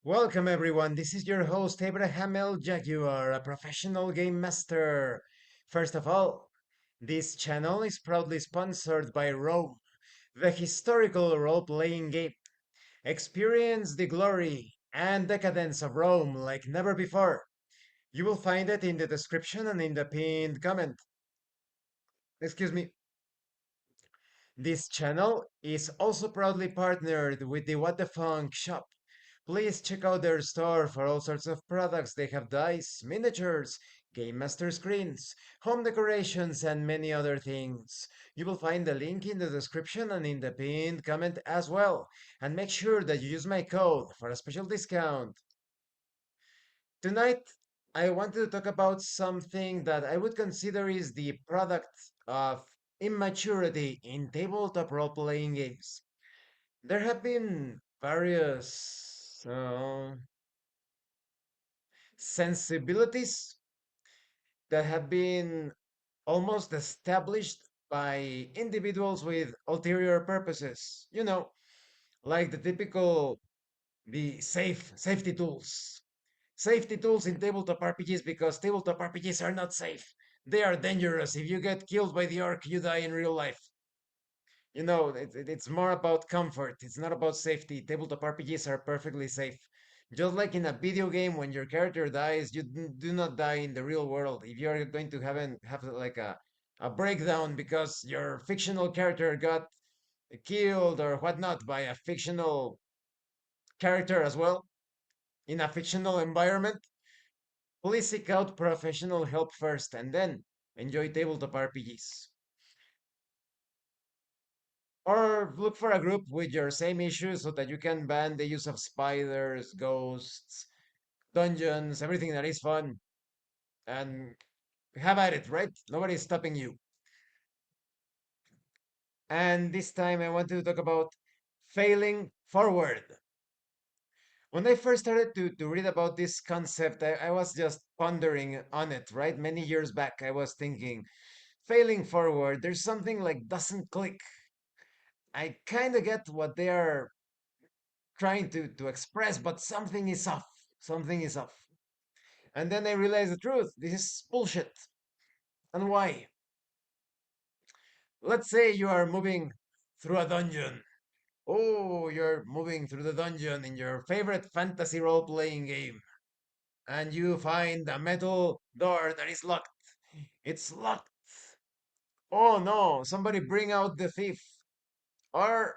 Welcome everyone, this is your host Abraham L. Jaguar, a professional game master. First of all, this channel is proudly sponsored by Rome, the historical role-playing game. Experience the glory and decadence of Rome like never before. You will find it in the description and in the pinned comment. Excuse me. This channel is also proudly partnered with the What the Funk shop. Please check out their store for all sorts of products. They have dice, miniatures, game master screens, home decorations, and many other things. You will find the link in the description and in the pinned comment as well. And make sure that you use my code for a special discount. Tonight, I want to talk about something that I would consider is the product of immaturity in tabletop role-playing games. There have been various sensibilities that have been almost established by individuals with ulterior purposes. Like the safety tools. Safety tools in tabletop RPGs because tabletop RPGs are not safe. They are dangerous. If you get killed by the orc, you die in real life. It's more about comfort. It's not about safety. Tabletop RPGs are perfectly safe. Just like in a video game, when your character dies, you do not die in the real world. If you're going to have like a breakdown because your fictional character got killed or whatnot by a fictional character as well in a fictional environment, please seek out professional help first and then enjoy tabletop RPGs. Or look for a group with your same issues so that you can ban the use of spiders, ghosts, dungeons, everything that is fun, and have at it, right? Nobody's stopping you. And this time I want to talk about failing forward. When I first started to read about this concept, I was just pondering on it, right? Many years back, I was thinking, failing forward, there's something like doesn't click. I kind of get what they are trying to express, but something is off. Something is off. And then I realized the truth. This is bullshit. And why? Let's say you are moving through a dungeon. Oh, you're moving through the dungeon in your favorite fantasy role playing game. And you find a metal door that is locked. It's locked. Oh no, somebody bring out the thief. Or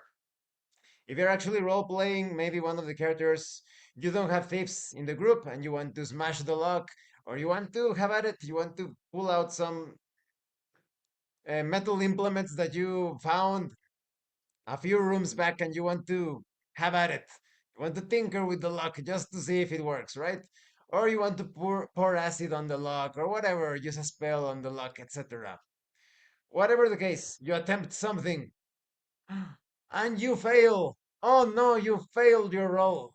if you're actually role playing, maybe one of the characters, you don't have thieves in the group and you want to smash the lock, or you want to have at it, you want to pull out some metal implements that you found a few rooms back and you want to have at it. You want to tinker with the lock just to see if it works, right? Or you want to pour acid on the lock or whatever, use a spell on the lock, etc. Whatever the case, you attempt something and you fail. Oh no, you failed your roll.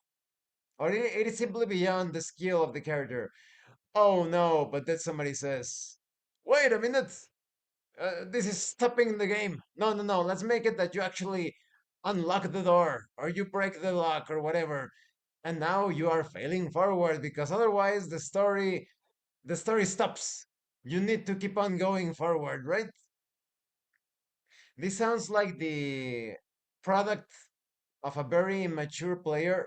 Or it is simply beyond the skill of the character. Oh no, but then somebody says, wait a minute, this is stopping the game. No, no, no, let's make it that you actually unlock the door or you break the lock or whatever. And now you are failing forward because otherwise the story stops. You need to keep on going forward, right? This sounds like the product of a very immature player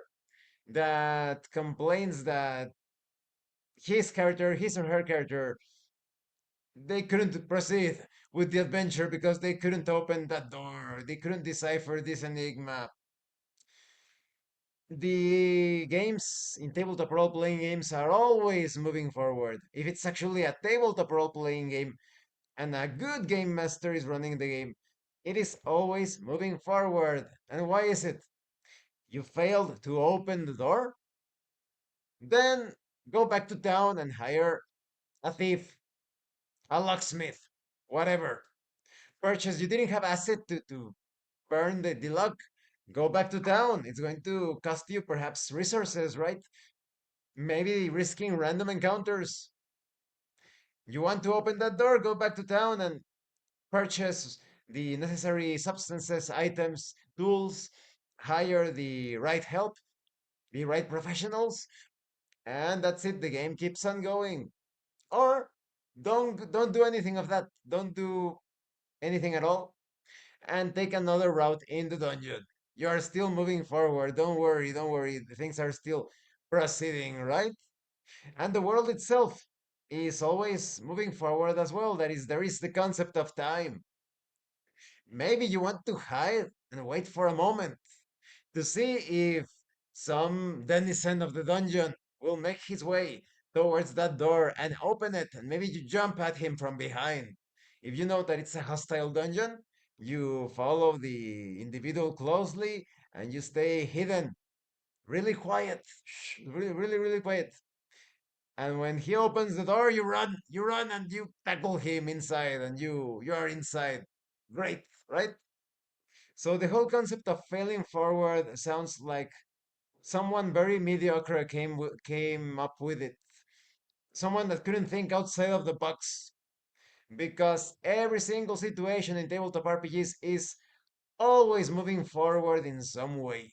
that complains that his or her character, they couldn't proceed with the adventure because they couldn't open that door. They couldn't decipher this enigma. The games in tabletop role playing games are always moving forward. If it's actually a tabletop role playing game and a good game master is running the game, it is always moving forward. And why is it? You failed to open the door? Then go back to town and hire a thief, a locksmith, whatever. Purchase. You didn't have asset to burn the lock. Go back to town. It's going to cost you perhaps resources, right? Maybe risking random encounters. You want to open that door, go back to town and purchase the necessary substances, items, tools, hire the right help. be right professionals, and that's it. The game keeps on going. Or don't do anything of that. Don't do anything at all, and take another route in the dungeon. You are still moving forward. Don't worry, don't worry. The things are still proceeding, right? And the world itself is always moving forward as well. That is, there is the concept of time. Maybe you want to hide and wait for a moment to see if some denizen of the dungeon will make his way towards that door and open it, and maybe you jump at him from behind. If you know that it's a hostile dungeon, you follow the individual closely and you stay hidden, really quiet, really, really, really quiet. And when he opens the door, you run, and you tackle him inside, and you are inside. Great, right? So the whole concept of failing forward sounds like someone very mediocre came up with it. Someone that couldn't think outside of the box, because every single situation in tabletop RPGs is always moving forward in some way.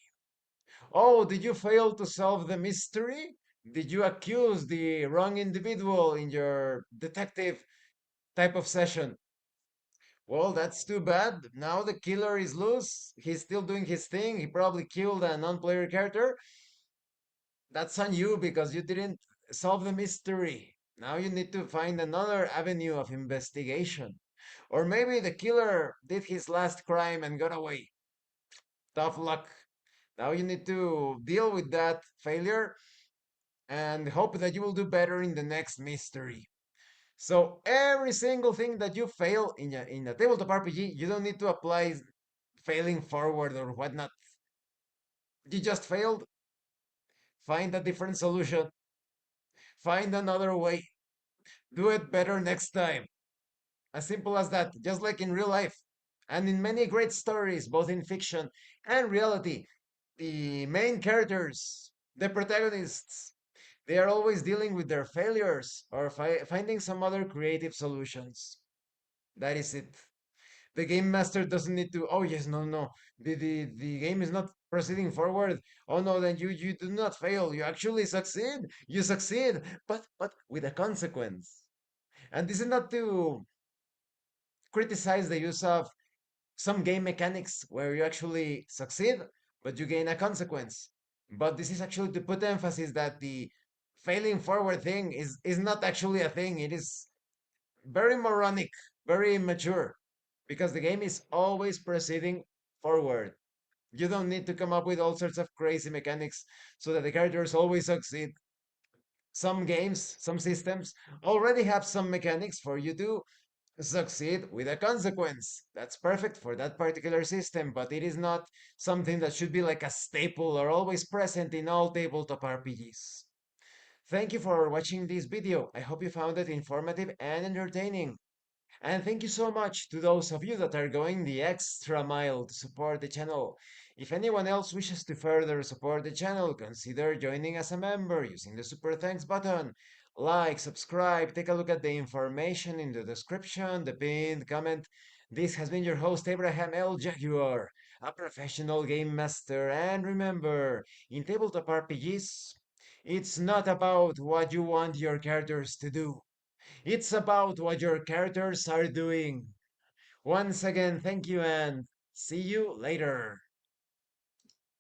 Oh, did you fail to solve the mystery? Did you accuse the wrong individual in your detective type of session? Well, that's too bad. Now the killer is loose. He's still doing his thing. He probably killed a non-player character. That's on you because you didn't solve the mystery. Now you need to find another avenue of investigation. Or maybe the killer did his last crime and got away. Tough luck. Now you need to deal with that failure and hope that you will do better in the next mystery. So every single thing that you fail in a tabletop RPG, you don't need to apply failing forward or whatnot. You just failed. Find a different solution. Find another way. Do it better next time. As simple as that, just like in real life. And in many great stories, both in fiction and reality, the main characters, the protagonists, they are always dealing with their failures or finding some other creative solutions. That is it. The game master doesn't need to, oh yes, no, no. The game is not proceeding forward. Oh no, then you do not fail. You actually succeed. You succeed, but with a consequence. And this is not to criticize the use of some game mechanics where you actually succeed, but you gain a consequence. But this is actually to put emphasis that the failing forward thing is not actually a thing. It is very moronic, very immature, because the game is always proceeding forward. You don't need to come up with all sorts of crazy mechanics so that the characters always succeed. Some games, some systems already have some mechanics for you to succeed with a consequence. That's perfect for that particular system, but it is not something that should be like a staple or always present in all tabletop RPGs. Thank you for watching this video. I hope you found it informative and entertaining. And thank you so much to those of you that are going the extra mile to support the channel. If anyone else wishes to further support the channel, consider joining as a member using the super thanks button. Like, subscribe, take a look at the information in the description, the pinned comment. This has been your host, Abraham L. Jaguar, a professional game master. And remember, in tabletop RPGs, it's not about what you want your characters to do. It's about what your characters are doing. Once again, thank you and see you later.